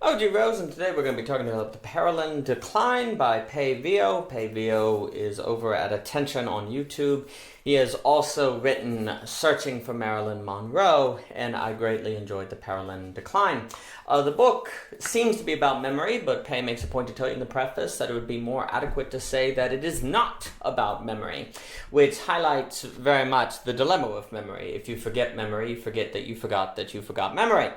Oh, G Rose, and today we're going to be talking about The Pérelin Decline by Pae Veo. Pae Veo is over at Attention on YouTube. He has also written Searching for Marilyn Monroe, and I greatly enjoyed The Pérelin Decline. The book seems to be about memory, but Pae makes a point to tell you in the preface that it would be more adequate to say that it is not about memory, which highlights very much the dilemma of memory. If you forget memory, forget that you forgot memory.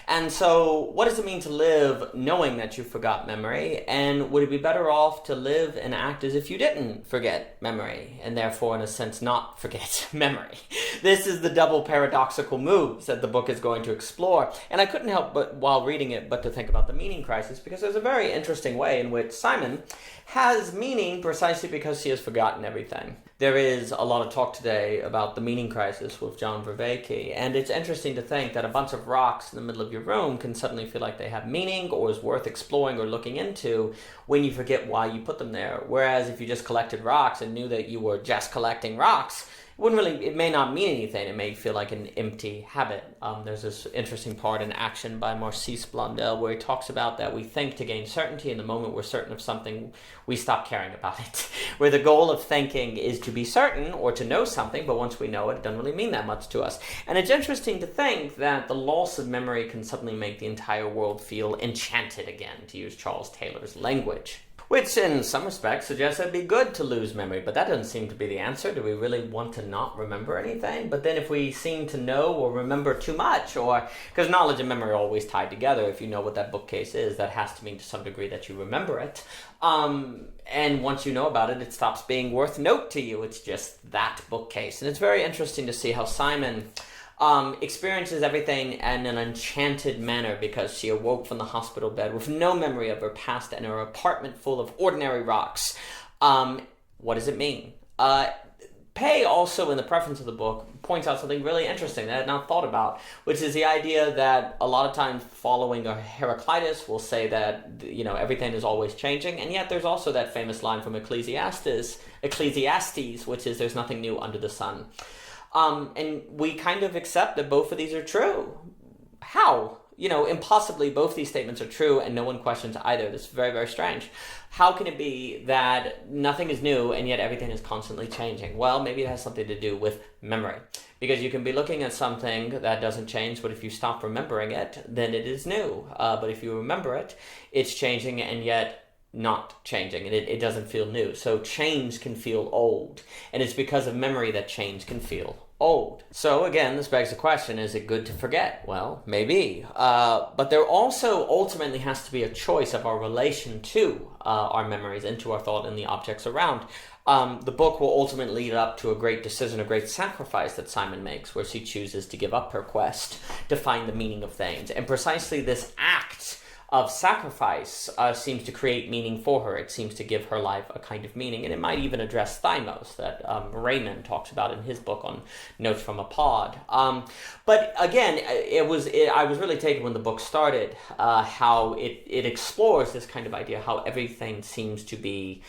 And so, what does it mean to live knowing that you forgot memory? And would it be better off to live and act as if you didn't forget memory, and therefore, in a sense, not forget memory? This is the double paradoxical moves that the book is going to explore. And I couldn't help but, while reading it, but to think about the meaning crisis, because there's a very interesting way in which Simon has meaning precisely because he has forgotten everything. There is a lot of talk today about the meaning crisis with John Vervaeke, and it's interesting to think that a bunch of rocks in the middle of your room can suddenly feel like they have meaning or is worth exploring or looking into when you forget why you put them there. Whereas if you just collected rocks and knew that you were just collecting rocks, it may not mean anything. It may feel like an empty habit. There's this interesting part in Action by Marcis Blondel where he talks about that we think to gain certainty, and the moment we're certain of something, we stop caring about it. Where the goal of thinking is to be certain or to know something, but once we know it, it doesn't really mean that much to us. And it's interesting to think that the loss of memory can suddenly make the entire world feel enchanted again, to use Charles Taylor's language. Which, in some respects, suggests it'd be good to lose memory, but that doesn't seem to be the answer. Do we really want to not remember anything? But then if we seem to know or remember too much, or... because knowledge and memory are always tied together. If you know what that bookcase is, that has to mean to some degree that you remember it. And once you know about it, it stops being worth note to you. It's just that bookcase. And it's very interesting to see how Simon... experiences everything in an enchanted manner because she awoke from the hospital bed with no memory of her past and her apartment full of ordinary rocks. What does it mean? Pae also, in the preface of the book, points out something really interesting that I had not thought about, which is the idea that a lot of times following a Heraclitus will say that, everything is always changing, and yet there's also that famous line from Ecclesiastes, which is there's nothing new under the sun. And we kind of accept that both of these are true. How? Impossibly both these statements are true and no one questions either. This is very, very strange. How can it be that nothing is new and yet everything is constantly changing? Well, maybe it has something to do with memory. Because you can be looking at something that doesn't change, but if you stop remembering it, then it is new. But if you remember it, it's changing and yet not changing, and it doesn't feel new. So change can feel old, and it's because of memory that change can feel old. So again, this begs the question, is it good to forget? Well, maybe. But there also ultimately has to be a choice of our relation to our memories and to our thought and the objects around. The book will ultimately lead up to a great decision, a great sacrifice that Simon makes, where she chooses to give up her quest to find the meaning of things. And precisely this act of sacrifice seems to create meaning for her. It seems to give her life a kind of meaning, and it might even address thymos that Raymond talks about in his book on Notes from a Pod. But again, I was really taken when the book started, how it explores this kind of idea, how everything seems to be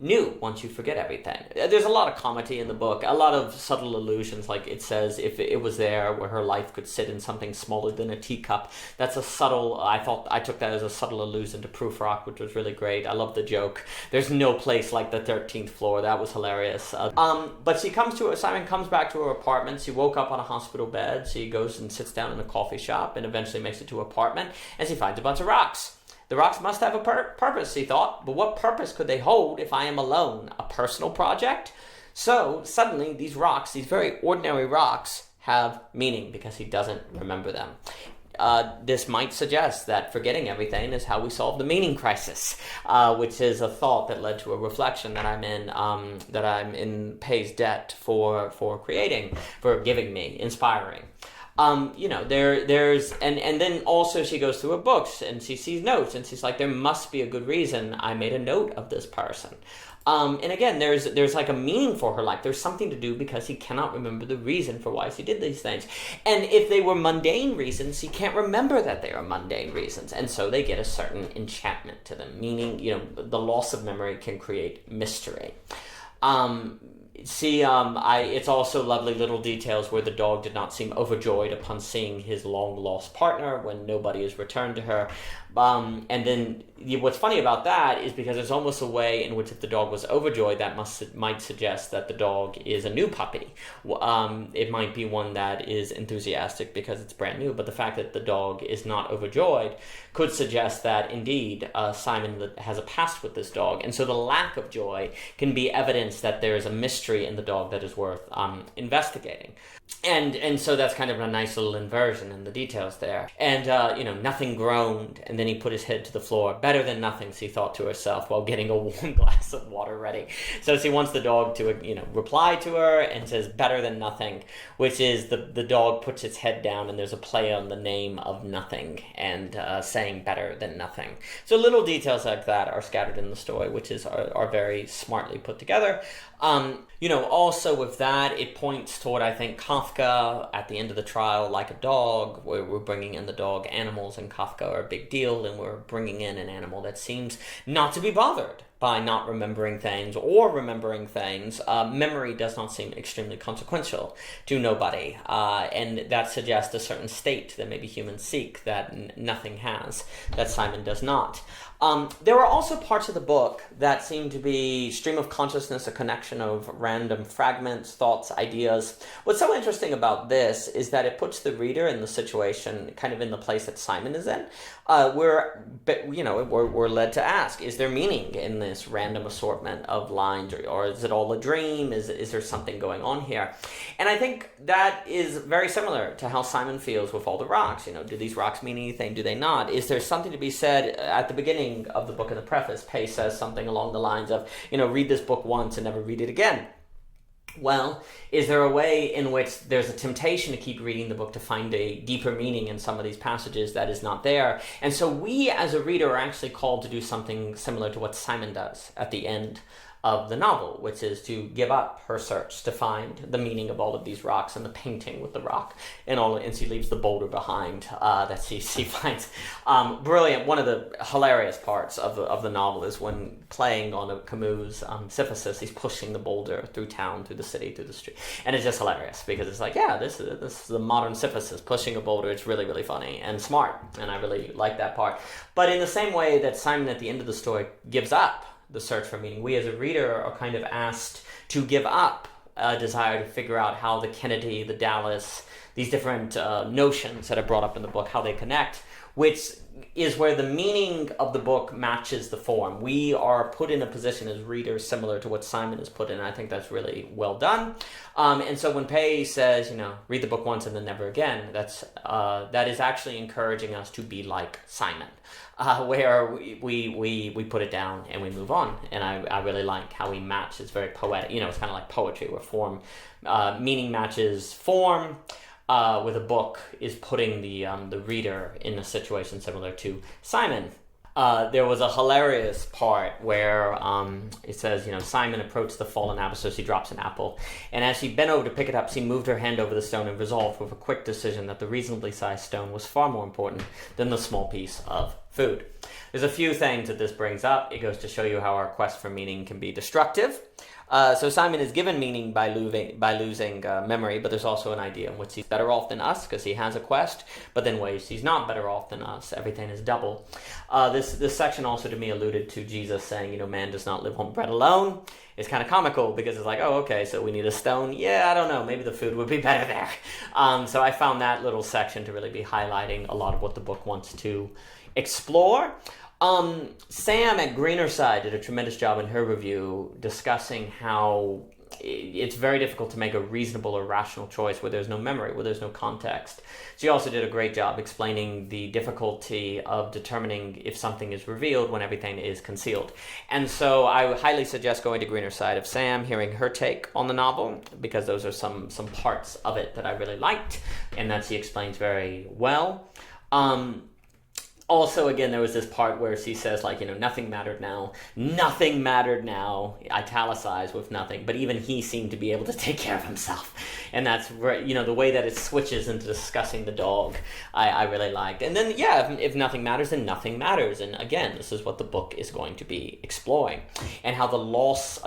new once you forget everything. There's a lot of comedy in the book, a lot of subtle allusions, like it says if it was there where her life could sit in something smaller than a teacup. That's a subtle, I took that as a subtle allusion to Prufrock, which was really great. I love the joke. There's no place like the 13th floor. That was hilarious. But Simon comes back to her apartment. She woke up on a hospital bed. She goes and sits down in a coffee shop and eventually makes it to her apartment, and she finds a bunch of rocks. The rocks must have a purpose, he thought, but what purpose could they hold if I am alone? A personal project? So, suddenly, these rocks, these very ordinary rocks, have meaning because he doesn't remember them. This might suggest that forgetting everything is how we solve the meaning crisis, which is a thought that led to a reflection that I'm in Pae's debt for creating, for giving me, inspiring. There's and then also she goes through her books and she sees notes and she's like, there must be a good reason I made a note of this person. And again, there's like a meaning for her life. There's something to do because he cannot remember the reason for why she did these things. And if they were mundane reasons, he can't remember that they are mundane reasons. And so they get a certain enchantment to them, meaning, the loss of memory can create mystery. It's also lovely little details where the dog did not seem overjoyed upon seeing his long-lost partner when nobody is returned to her. And then what's funny about that is because it's almost a way in which if the dog was overjoyed, that might suggest that the dog is a new puppy. It might be one that is enthusiastic because it's brand new, but the fact that the dog is not overjoyed could suggest that indeed Simon has a past with this dog. And so the lack of joy can be evidence that there is a mystery in the dog that is worth investigating. And so that's kind of a nice little inversion in the details there. And, nothing groaned, and then he put his head to the floor. Better than nothing, she thought to herself, while getting a warm glass of water ready. So she wants the dog to, reply to her and says, better than nothing, which is the dog puts its head down, and there's a play on the name of nothing, and saying better than nothing. So little details like that are scattered in the story, which are very smartly put together. Also with that, it points toward, I think, Kafka at the end of the trial, like a dog, where we're bringing in the dog animals, and Kafka are a big deal, and we're bringing in an animal that seems not to be bothered by not remembering things or remembering things. Memory does not seem extremely consequential to nobody, and that suggests a certain state that maybe humans seek that nothing has, that Simon does not. There are also parts of the book that seem to be stream of consciousness, a connection of random fragments, thoughts, ideas. What's so interesting about this is that it puts the reader in the situation, kind of in the place that Simon is in. We're led to ask, is there meaning in this random assortment of lines, or is it all a dream? Is there something going on here? And I think that is very similar to how Simon feels with all the rocks. Do these rocks mean anything? Do they not? Is there something to be said at the beginning of the book? In the preface, Pae says something along the lines of, read this book once and never read it again. Well, is there a way in which there's a temptation to keep reading the book to find a deeper meaning in some of these passages that is not there? And so we, as a reader, are actually called to do something similar to what Simon does at the end of the novel, which is to give up her search to find the meaning of all of these rocks and the painting with the rock and she leaves the boulder behind that she finds. Brilliant. One of the hilarious parts of the novel is when playing on Camus' Sisyphean, he's pushing the boulder through town, through the city, through the street, and it's just hilarious because it's like, this is the modern Sisyphean pushing a boulder. It's really, really funny and smart, and I really like that part. But in the same way that Simon at the end of the story gives up the search for meaning, we as a reader are kind of asked to give up a desire to figure out how the Kennedy, the Dallas, these different notions that are brought up in the book, how they connect, which is where the meaning of the book matches the form. We are put in a position as readers similar to what Simon is put in, and I think that's really well done. And so when Pae says, read the book once and then never again, that is actually encouraging us to be like Simon. Where we put it down and we move on. And I really like how we match. It's very poetic. It's kind of like poetry where form, meaning matches form, with a book is putting the reader in a situation similar to Simon. There was a hilarious part where it says, Simon approached the fallen apple, so she drops an apple. And as she bent over to pick it up, she moved her hand over the stone and resolved with a quick decision that the reasonably sized stone was far more important than the small piece of food. There's a few things that this brings up. It goes to show you how our quest for meaning can be destructive. So Simon is given meaning by losing memory, but there's also an idea in which he's better off than us because he has a quest, but then ways he's not better off than us. Everything is double. This section also to me alluded to Jesus saying, man does not live on bread alone. It's kind of comical because it's like, oh, okay, so we need a stone. Yeah, I don't know. Maybe the food would be better there. So I found that little section to really be highlighting a lot of what the book wants to explore. Sam at GreenerSide did a tremendous job in her review discussing how it's very difficult to make a reasonable or rational choice where there's no memory, where there's no context. She also did a great job explaining the difficulty of determining if something is revealed when everything is concealed. And so I would highly suggest going to GreenerSideofSam, hearing her take on the novel, because those are some parts of it that I really liked and that she explains very well. Also, again, there was this part where she says, nothing mattered now, italicized with nothing, but even he seemed to be able to take care of himself. And that's, the way that it switches into discussing the dog, I really liked. And then, if nothing matters, then nothing matters. And again, this is what the book is going to be exploring. And how the loss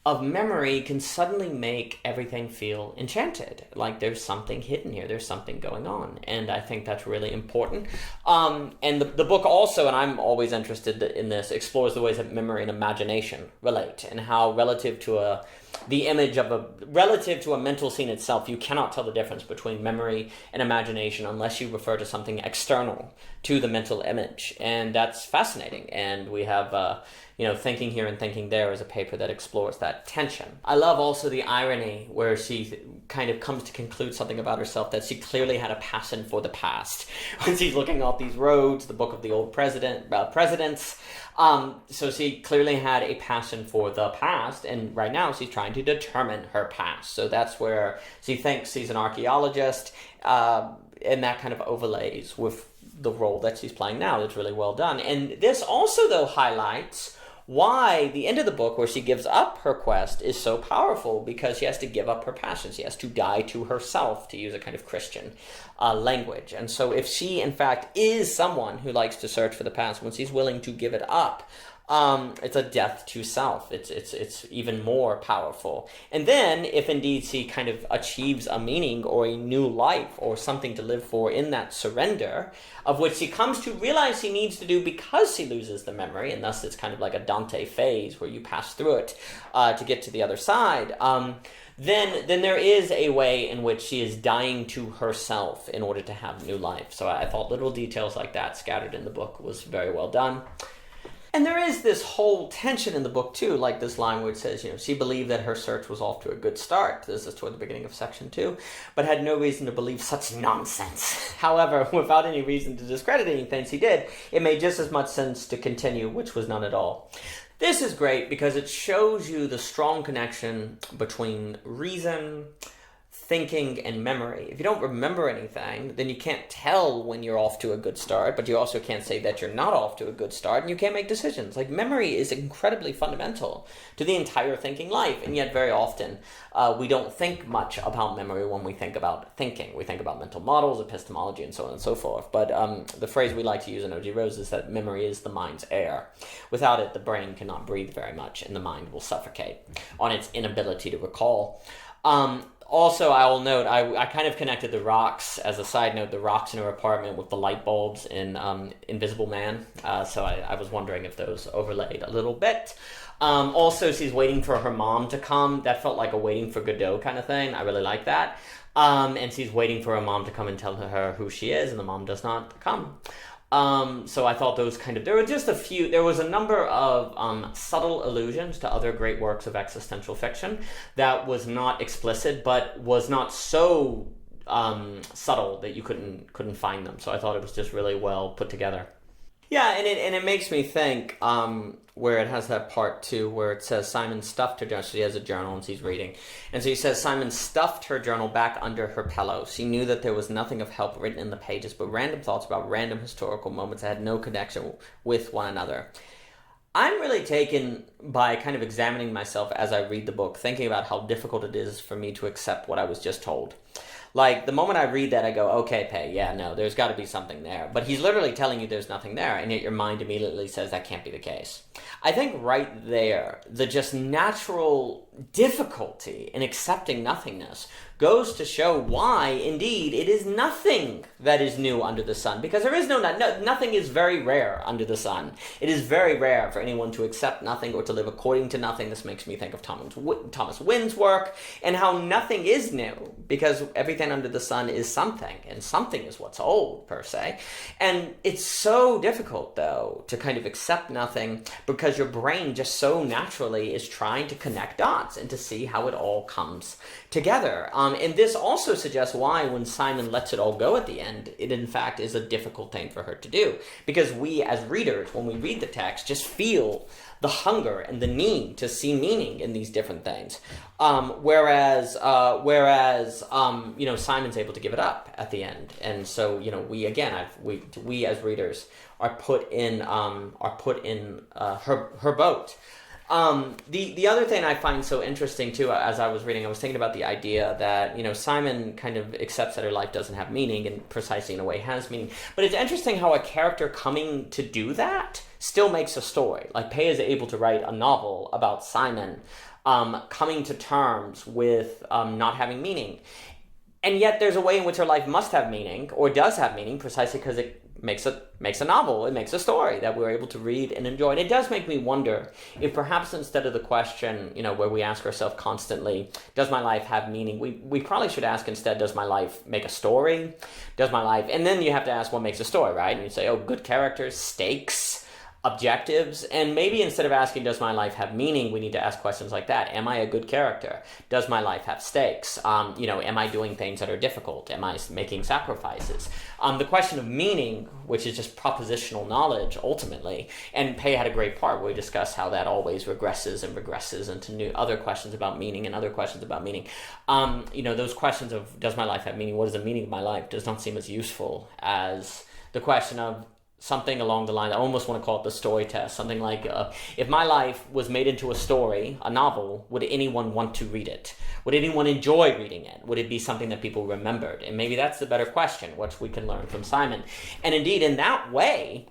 of memory can suddenly make everything feel enchanted. Like there's something hidden here, there's something going on. And I think that's really important. And the book also, and I'm always interested in this, explores the ways that memory and imagination relate, and how relative to a mental scene itself, you cannot tell the difference between memory and imagination unless you refer to something external to the mental image. And that's fascinating. And we have Thinking Here and Thinking There is a paper that explores that tension. I love also the irony where she kind of comes to conclude something about herself, that she clearly had a passion for the past. When she's looking off these roads, the book of the old presidents. So she clearly had a passion for the past, and right now she's trying to determine her past. So that's where she thinks she's an archaeologist, and that kind of overlays with the role that she's playing now. That's really well done. And this also, though, highlights why the end of the book, where she gives up her quest, is so powerful, because she has to give up her passion. She has to die to herself, to use a kind of Christian language. And so if she, in fact, is someone who likes to search for the past, when she's willing to give it up, it's a death to self. It's even more powerful. And then, if indeed she kind of achieves a meaning or a new life or something to live for in that surrender, of which she comes to realize she needs to do because she loses the memory, and thus it's kind of like a Dante phase where you pass through it to get to the other side, then there is a way in which she is dying to herself in order to have new life. So I thought little details like that scattered in the book was very well done. And there is this whole tension in the book, too, like this line where it says, she believed that her search was off to a good start. This is toward the beginning of section 2, but had no reason to believe such nonsense. However, without any reason to discredit anything she did, it made just as much sense to continue, which was none at all. This is great because it shows you the strong connection between reason, thinking, and memory. If you don't remember anything, then you can't tell when you're off to a good start, but you also can't say that you're not off to a good start, and you can't make decisions. Like, memory is incredibly fundamental to the entire thinking life, and yet very often we don't think much about memory when we think about thinking. We think about mental models, epistemology, and so on and so forth. But the phrase we like to use in OG Rose is that memory is the mind's air. Without it, the brain cannot breathe very much, and the mind will suffocate on its inability to recall. Also, I will note, I kind of connected the rocks, as a side note, the rocks in her apartment with the light bulbs in Invisible Man. So I was wondering if those overlaid a little bit. Also, she's waiting for her mom to come. That felt like a Waiting for Godot kind of thing. I really like that. And she's waiting for her mom to come and tell her who she is, and the mom does not come. So I thought those there were just there was a number of subtle allusions to other great works of existential fiction that was not explicit, but was not so subtle that you couldn't find them. So I thought it was just really well put together. Yeah, and it makes me think where it has that part too, where it says Simon stuffed her journal. So she has a journal and she's reading. And so he says Simon stuffed her journal back under her pillow. She knew that there was nothing of help written in the pages, but random thoughts about random historical moments that had no connection with one another. I'm really taken by kind of examining myself as I read the book, thinking about how difficult it is for me to accept what I was just told. Like, the moment I read that, I go, okay, Pae, yeah, no, there's got to be something there. But he's literally telling you there's nothing there, and yet your mind immediately says that can't be the case. I think right there, the just natural difficulty in accepting nothingness goes to show why, indeed, it is nothing that is new under the sun. Because there is nothing is very rare under the sun. It is very rare for anyone to accept nothing or to live according to nothing. This makes me think of Thomas Wynn's work, and how nothing is new, because everything under the sun is something, and something is what's old, per se. And it's so difficult, though, to kind of accept nothing, because your brain just so naturally is trying to connect dots and to see how it all comes together. And this also suggests why, when Simon lets it all go at the end, it in fact is a difficult thing for her to do. Because we as readers, when we read the text, just feel the hunger and the need to see meaning in these different things. Whereas Simon's able to give it up at the end. And so, we as readers are put in her boat. The other thing I find so interesting too, as I was reading, I was thinking about the idea that, Simon kind of accepts that her life doesn't have meaning, and precisely in a way has meaning. But it's interesting how a character coming to do that still makes a story. Like Pae is able to write a novel about Simon coming to terms with not having meaning. And yet there's a way in which her life must have meaning, or does have meaning, precisely because it makes a novel, it makes a story that we're able to read and enjoy. And it does make me wonder if perhaps instead of the question, where we ask ourselves constantly, does my life have meaning? We probably should ask instead, does my life make a story? Does my life, and then you have to ask what makes a story, right? And you say, good characters, stakes, objectives, and maybe instead of asking, does my life have meaning, we need to ask questions like that. Am I a good character? Does my life have stakes? Am I doing things that are difficult? Am I making sacrifices? The question of meaning, which is just propositional knowledge, ultimately, and Pae had a great part where we discussed how that always regresses into other questions about meaning and other questions about meaning. Those questions of, does my life have meaning? What is the meaning of my life? Does not seem as useful as the question of something along the line, I almost want to call it the story test, something like, if my life was made into a story, a novel, would anyone want to read it? Would anyone enjoy reading it? Would it be something that people remembered? And maybe that's the better question, which we can learn from Simon. And indeed, in that way,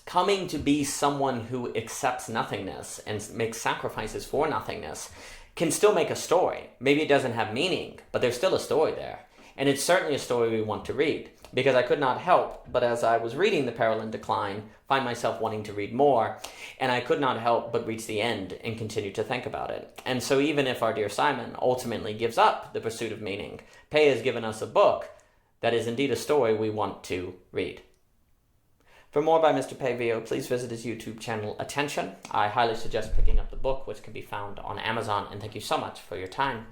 coming to be someone who accepts nothingness and makes sacrifices for nothingness can still make a story. Maybe it doesn't have meaning, but there's still a story there. And it's certainly a story we want to read. Because I could not help, but as I was reading The Pérelin Decline, find myself wanting to read more, and I could not help but reach the end and continue to think about it. And so even if our dear Simon ultimately gives up the pursuit of meaning, Pae has given us a book that is indeed a story we want to read. For more by Mr. Pae Veo, please visit his YouTube channel, Attention. I highly suggest picking up the book, which can be found on Amazon, and thank you so much for your time.